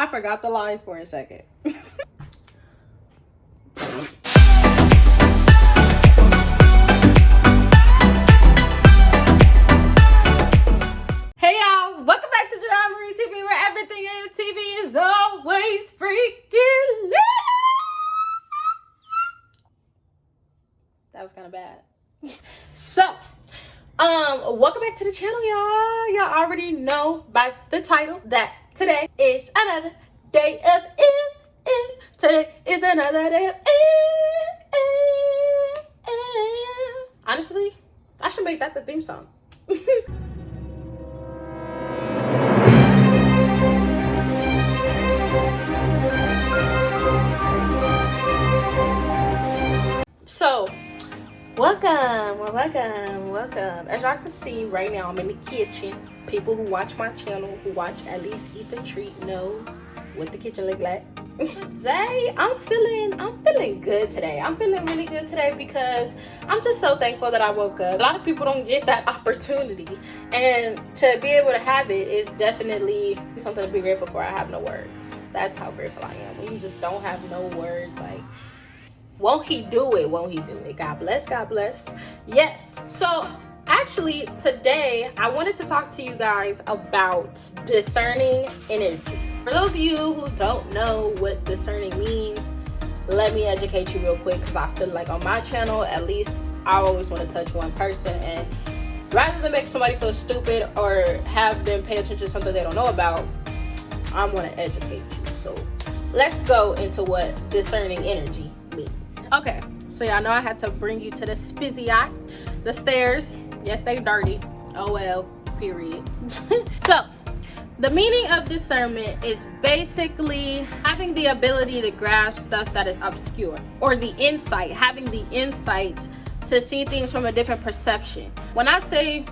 I forgot the line for a second. Hey y'all, welcome back to JerriahMarieeTv, where everything in TV is always freaking lit. That was kind of bad. So, welcome back to the channel, y'all. Y'all already know by the title that today is another day of M. Today is another day of M. Honestly, I should make that the theme song. So, welcome. As y'all can see right now, I'm in the kitchen. People who watch my channel, who watch At Least Eat the Treat, know what the kitchen look like. Today, I'm feeling good today. I'm feeling really good today because I'm just so thankful that I woke up. A lot of people don't get that opportunity, and to be able to have it is definitely something to be grateful for. I have no words. That's how grateful I am. When you just don't have no words, like, won't he do it? Won't he do it? God bless, God bless. Yes. So actually today I wanted to talk to you guys about discerning energy. For those of you who don't know what discerning means, let me educate you real quick, because I feel like on my channel, at least, I always want to touch one person, and rather than make somebody feel stupid or have them pay attention to something they don't know about, I want to educate you. So let's go into what discerning energy means. Okay, so y'all know I had to bring you to the spizziot, the stairs. Yes, they dirty. Oh well, period. So the meaning of discernment is basically having the ability to grasp stuff that is obscure, or the insight, having the insight to see things from a different perception. When I say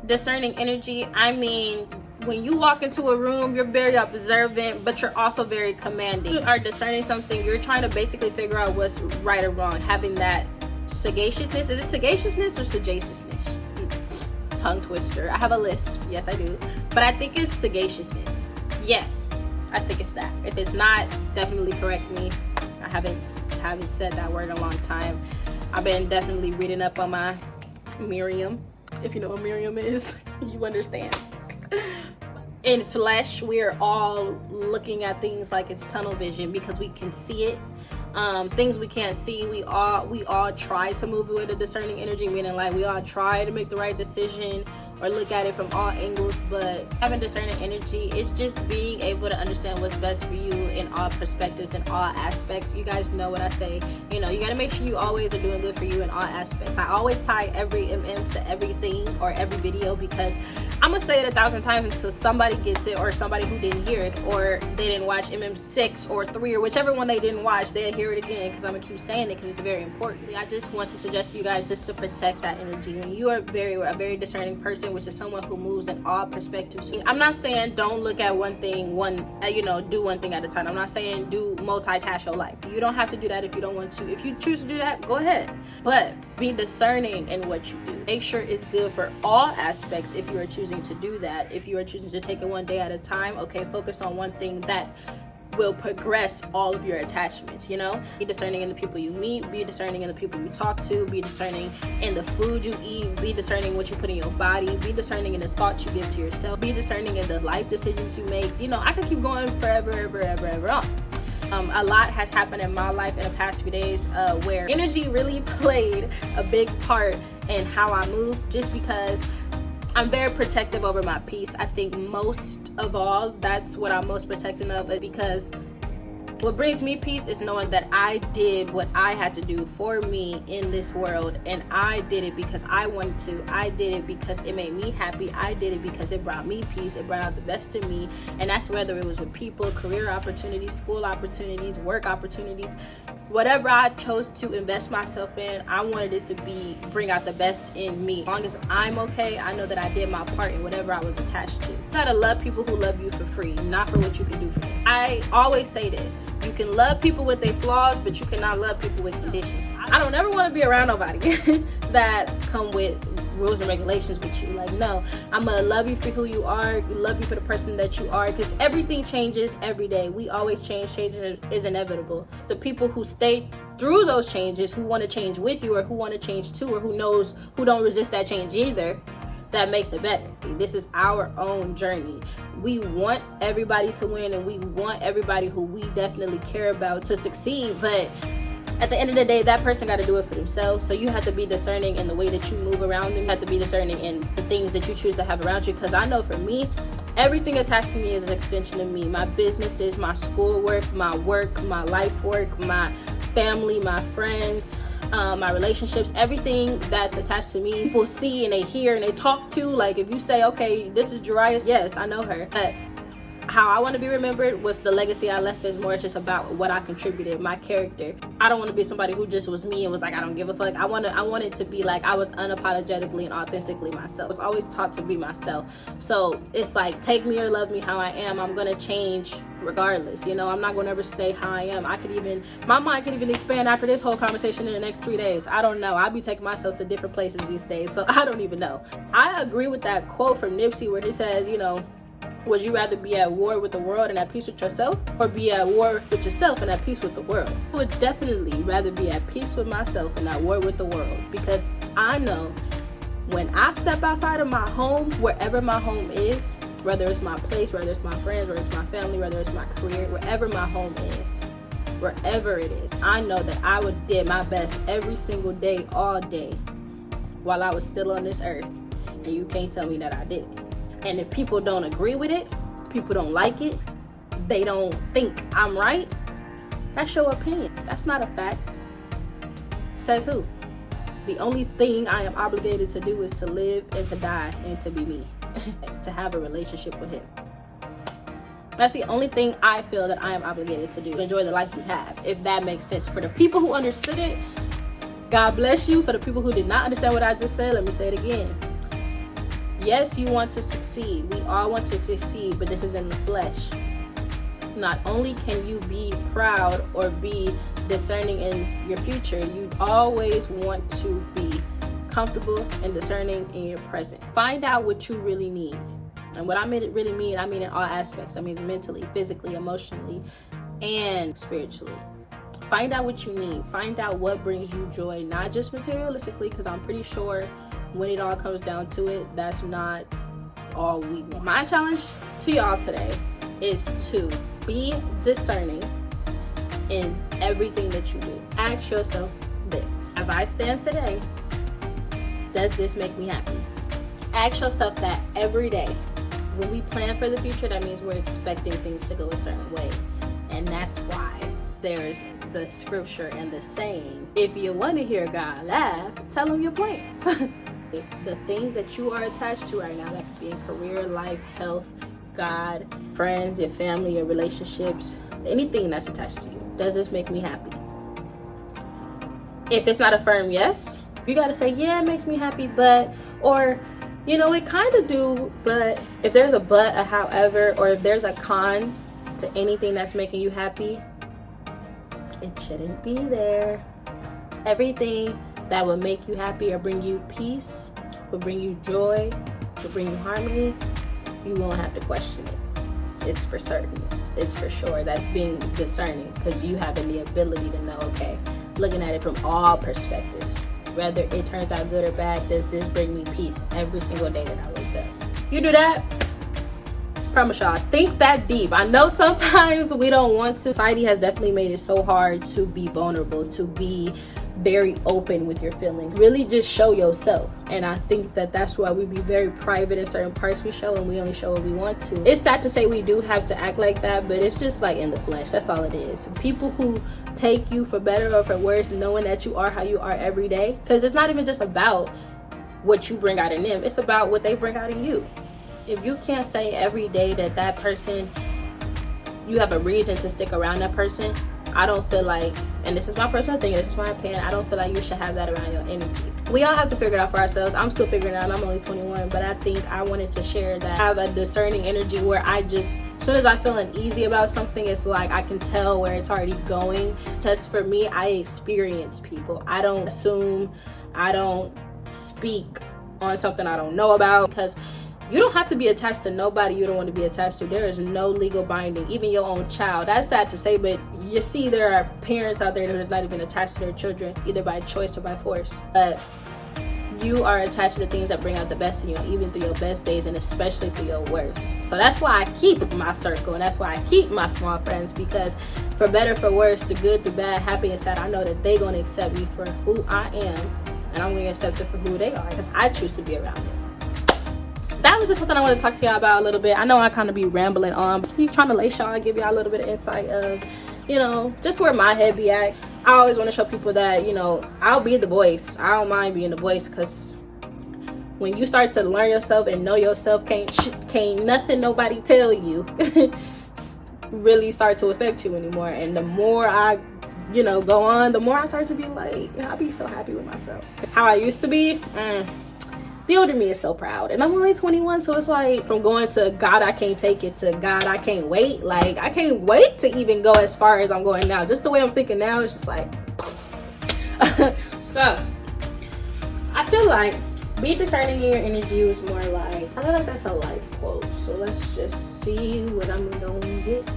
discerning energy, I mean when you walk into a room, you're very observant, but you're also very commanding. You are discerning something, you're trying to basically figure out what's right or wrong, having that sagaciousness. Is it sagaciousness or sagaciousness? Tongue twister. I have a list. Yes, I do. But I think it's sagaciousness. Yes, I think it's that. If it's not, definitely correct me. I haven't said that word in a long time. I've been definitely reading up on my Miriam. If you know what Miriam is, you understand. In flesh, we're all looking at things like it's tunnel vision because we can see it. Things we can't see, we all try to move with a discerning energy, meaning like we all try to make the right decision or look at it from all angles. But having discerning energy is just being able to understand what's best for you in all perspectives and all aspects. You guys know what I say, you know, you got to make sure you always are doing good for you in all aspects. I always tie every to everything or every video, because I'm gonna say it 1,000 times until somebody gets it, or somebody who didn't hear it, or they didn't watch MM6 or 3 or whichever one they didn't watch, they'll hear it again, because I'm gonna keep saying it because it's very important. I just want to suggest to you guys just to protect that energy. When you are a very discerning person, which is someone who moves in all perspectives. I'm not saying don't look at one thing, do one thing at a time. I'm not saying do multitask your life. You don't have to do that if you don't want to. If you choose to do that, go ahead. But be discerning in what you do. Make sure it's good for all aspects if you are choosing to do that. If you are choosing to take it one day at a time, okay, focus on one thing that will progress all of your attachments, you know? Be discerning in the people you meet, be discerning in the people you talk to, be discerning in the food you eat, be discerning what you put in your body, be discerning in the thoughts you give to yourself, be discerning in the life decisions you make. You know, I could keep going forever on. A lot has happened in my life in the past few days where energy really played a big part in how I move, just because I'm very protective over my peace. I think most of all, that's what I'm most protective of, because what brings me peace is knowing that I did what I had to do for me in this world, and I did it because I wanted to. I did it because it made me happy. I did it because it brought me peace. It brought out the best in me, and that's whether it was with people, career opportunities, school opportunities, work opportunities. Whatever I chose to invest myself in, I wanted it to bring out the best in me. As long as I'm okay, I know that I did my part in whatever I was attached to. You gotta love people who love you for free, not for what you can do for them. I always say this: you can love people with their flaws, but you cannot love people with conditions. I don't ever want to be around nobody that come with rules and regulations with you. Like, no, I'm gonna love you for who you are, love you for the person that you are, because everything changes every day. We always change. Change is inevitable. The people who stay through those changes, who want to change with you, or who want to change too, or who don't resist that change either, that makes it better. This is our own journey. We want everybody to win, and we want everybody who we definitely care about to succeed, but at the end of the day, that person got to do it for themselves. So you have to be discerning in the way that you move around them. You have to be discerning in the things that you choose to have around you. Because I know for me, everything attached to me is an extension of me. My businesses, my schoolwork, my work, my life work, my family, my friends, my relationships, everything that's attached to me, people see and they hear and they talk to. Like, if you say, okay, this is Jerriah, yes, I know her. But how I want to be remembered was the legacy I left is more just about what I contributed, my character. I don't want to be somebody who just was me and was like, I don't give a fuck. I wanted to be like, I was unapologetically and authentically myself. I was always taught to be myself. So it's like, take me or love me how I am. I'm going to change regardless. You know, I'm not going to ever stay how I am. My mind could even expand after this whole conversation in the next 3 days. I don't know. I'll be taking myself to different places these days. So I don't even know. I agree with that quote from Nipsey where he says, you know, would you rather be at war with the world and at peace with yourself, or be at war with yourself and at peace with the world? I would definitely rather be at peace with myself and at war with the world, because I know when I step outside of my home, wherever my home is, whether it's my place, whether it's my friends, whether it's my family, whether it's my career, wherever my home is, wherever it is, I know that I did my best every single day, all day, while I was still on this earth, and you can't tell me that I didn't. And if people don't agree with it, people don't like it, they don't think I'm right, that's your opinion. That's not a fact. Says who? The only thing I am obligated to do is to live and to die and to be me, to have a relationship with him. That's the only thing I feel that I am obligated to do. Enjoy the life you have, if that makes sense. For the people who understood it, God bless you. For the people who did not understand what I just said, let me say it again. Yes, you want to succeed. We all want to succeed, but this is in the flesh. Not only can you be proud or be discerning in your future, you always want to be comfortable and discerning in your present. Find out what you really need. And what I really mean in all aspects. I mean mentally, physically, emotionally, and spiritually. Find out what you need. Find out what brings you joy, not just materialistically, because I'm pretty sure when it all comes down to it, that's not all we want. My challenge to y'all today is to be discerning in everything that you do. Ask yourself this: as I stand today, does this make me happy? Ask yourself that every day. When we plan for the future, that means we're expecting things to go a certain way. And that's why there's the scripture and the saying, if you want to hear God laugh, tell him your plans. The things that you are attached to right now, that could be in career, life, health, God, friends, your family, your relationships, anything that's attached to you, does this make me happy? If it's not a firm yes, you got to say, yeah, it makes me happy, but, or, you know, it kind of do, but if there's a but, a however, or if there's a con to anything that's making you happy, it shouldn't be there. Everything that will make you happy or bring you peace, will bring you joy, will bring you harmony, you won't have to question it. It's for certain. It's for sure. That's being discerning, because you have the ability to know, okay, looking at it from all perspectives, whether it turns out good or bad, does this bring me peace every single day that I wake up? You do that, promise y'all, think that deep. I know sometimes we don't want to. Society has definitely made it so hard to be vulnerable, to be very open with your feelings. Really just show yourself. And I think that that's why we be very private in certain parts we show, and we only show what we want to. It's sad to say we do have to act like that, but it's just like in the flesh. That's all it is. People who take you for better or for worse, knowing that you are how you are every day, because it's not even just about what you bring out in them, it's about what they bring out in you. If you can't say every day that person, you have a reason to stick around that person, I don't feel like, and this is my personal thing, this is my opinion, I don't feel like you should have that around your energy. We all have to figure it out for ourselves. I'm still figuring it out. I'm only 21, but I think I wanted to share that I have a discerning energy where I just As soon as I feel uneasy about something, it's like I can tell where it's already going. Just for me, I experience people. I don't assume, I don't speak on something I don't know about, because you don't have to be attached to nobody you don't want to be attached to. There is no legal binding, even your own child. That's sad to say, but you see there are parents out there that are not even attached to their children, either by choice or by force. But you are attached to the things that bring out the best in you, even through your best days and especially through your worst. So that's why I keep my circle, and that's why I keep my small friends, because for better, for worse, the good, the bad, happy and sad, I know that they're going to accept me for who I am, and I'm going to accept them for who they are, because I choose to be around them. That was just something I want to talk to y'all about a little bit. I know I kind of be rambling on, but I'm trying to lace y'all, give y'all a little bit of insight of, you know, just where my head be at. I always want to show people that, you know, I'll be the voice. I don't mind being the voice, because when you start to learn yourself and know yourself, can't nothing nobody tell you really start to affect you anymore. And the more I, you know, go on, the more I start to be like, you know, I'll be so happy with myself. How I used to be, the older me is so proud, and I'm only 21, so it's like from going to God I can't take it to God I can't wait. Like, I can't wait to even go as far as I'm going now. Just the way I'm thinking now, it's just like so I feel like be discerning in your energy was more like, I feel like that's a life quote, so let's just see what I'm going to get.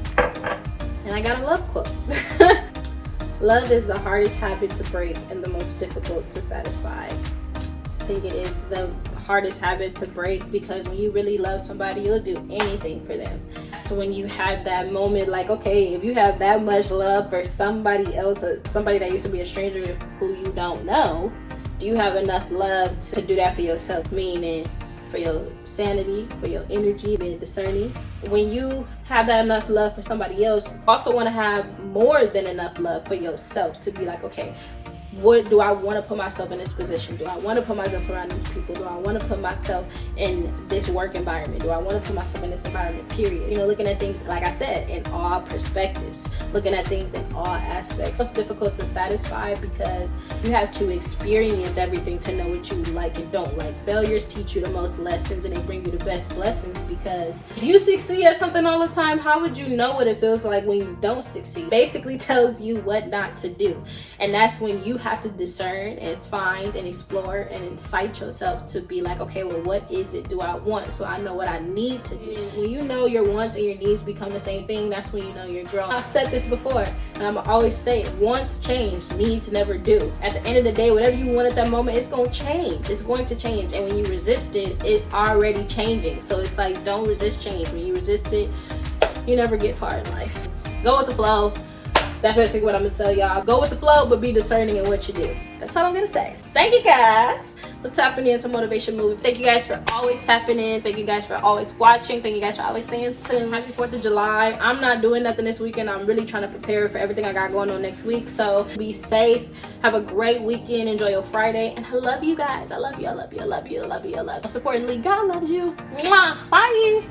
And I got a love quote. Love is the hardest habit to break and the most difficult to satisfy. I think it is the hardest habit to break, because when you really love somebody, you'll do anything for them. So when you have that moment, like, okay, if you have that much love for somebody else, somebody that used to be a stranger who you don't know, do you have enough love to do that for yourself? Meaning for your sanity, for your energy, being discerning. When you have that enough love for somebody else, you also want to have more than enough love for yourself to be like, okay, what do I want to put myself in this position? Do I want to put myself around these people? Do I want to put myself in this work environment? Do I want to put myself in this environment, period? You know, looking at things, like I said, in all perspectives, looking at things in all aspects. It's difficult to satisfy because you have to experience everything to know what you like and don't like. Failures teach you the most lessons, and they bring you the best blessings, because if you succeed at something all the time, how would you know what it feels like when you don't succeed? Basically tells you what not to do. And that's when you have to discern and find and explore and incite yourself to be like, okay, well, what is it do I want, so I know what I need to do. When you know your wants and your needs become the same thing, that's when you know you're growing. I've said this before, and I'm always say it, wants change, needs never do. At the end of the day, whatever you want at that moment, it's going to change. It's going to change, and when you resist it, it's already changing. So it's like, don't resist change. When you resist it, you never get far in life. Go with the flow. That's basically what I'm gonna tell y'all. Go with the flow, but be discerning in what you do. That's all I'm gonna say. Thank you guys for tapping into Motivation Movie. Thank you guys for always tapping in. Thank you guys for always watching. Thank you guys for always staying tuned. Happy 4th of July. I'm not doing nothing this weekend. I'm really trying to prepare for everything I got going on next week. So be safe. Have a great weekend. Enjoy your Friday. And I love you guys. I love you. I love you. I love you. I love you. I love you. Most importantly, God loves you. Mwah. Bye.